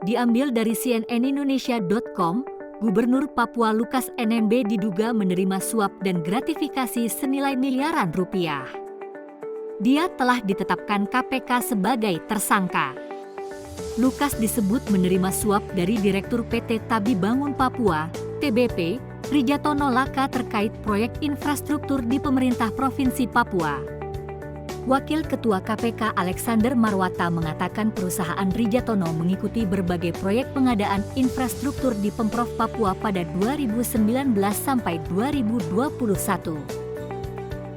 Diambil dari cnnindonesia.com, Gubernur Papua Lukas NMB diduga menerima suap dan gratifikasi senilai miliaran rupiah. Dia telah ditetapkan KPK sebagai tersangka. Lukas disebut menerima suap dari Direktur PT Tabi Bangun Papua, TBP, Rijatono Laka terkait proyek infrastruktur di pemerintah Provinsi Papua. Wakil Ketua KPK Alexander Marwata mengatakan perusahaan Rijatono mengikuti berbagai proyek pengadaan infrastruktur di Pemprov Papua pada 2019 sampai 2021.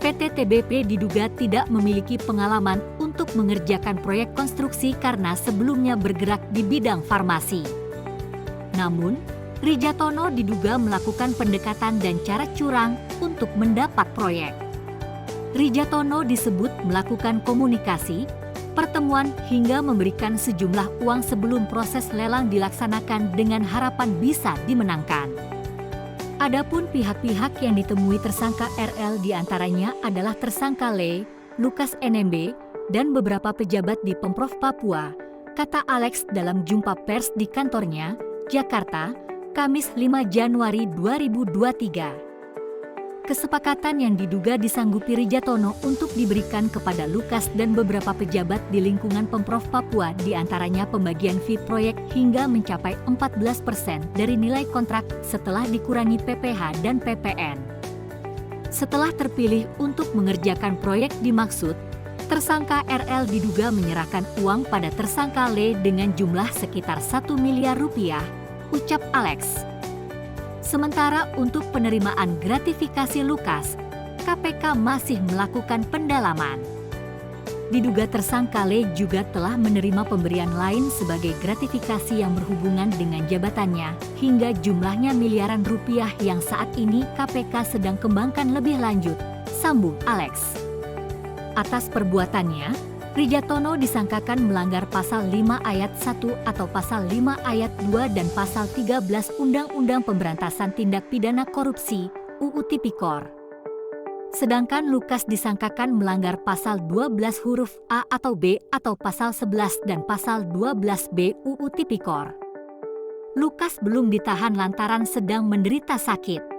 PT TBP diduga tidak memiliki pengalaman untuk mengerjakan proyek konstruksi karena sebelumnya bergerak di bidang farmasi. Namun, Rijatono diduga melakukan pendekatan dan cara curang untuk mendapat proyek. Rijatono disebut melakukan komunikasi, pertemuan hingga memberikan sejumlah uang sebelum proses lelang dilaksanakan dengan harapan bisa dimenangkan. Adapun pihak-pihak yang ditemui tersangka RL diantaranya adalah tersangka Le, Lukas NMB, dan beberapa pejabat di Pemprov Papua, kata Alex dalam jumpa pers di kantornya, Jakarta, Kamis 5 Januari 2023. Kesepakatan yang diduga disanggupi Rijatono untuk diberikan kepada Lukas dan beberapa pejabat di lingkungan Pemprov Papua diantaranya pembagian fee proyek hingga mencapai 14% dari nilai kontrak setelah dikurangi PPh dan PPN. Setelah terpilih untuk mengerjakan proyek dimaksud, tersangka RL diduga menyerahkan uang pada tersangka Le dengan jumlah sekitar 1 miliar rupiah, ucap Alex. Sementara untuk penerimaan gratifikasi Lukas, KPK masih melakukan pendalaman. Diduga tersangka Le juga telah menerima pemberian lain sebagai gratifikasi yang berhubungan dengan jabatannya, hingga jumlahnya miliaran rupiah yang saat ini KPK sedang kembangkan lebih lanjut, sambung Alex. Atas perbuatannya, Rijatono disangkakan melanggar Pasal 5 Ayat 1 atau Pasal 5 Ayat 2 dan Pasal 13 Undang-Undang Pemberantasan Tindak Pidana Korupsi (UU Tipikor). Sedangkan Lukas disangkakan melanggar Pasal 12 huruf A atau B atau Pasal 11 dan Pasal 12B UU Tipikor. Lukas belum ditahan lantaran sedang menderita sakit.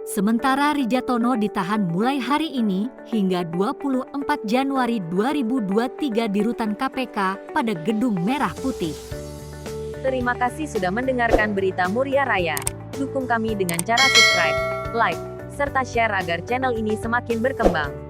Sementara Rijatono ditahan mulai hari ini hingga 24 Januari 2023 di rutan KPK pada Gedung Merah Putih. Terima kasih sudah mendengarkan berita Muria Raya. Dukung kami dengan cara subscribe, like, serta share agar channel ini semakin berkembang.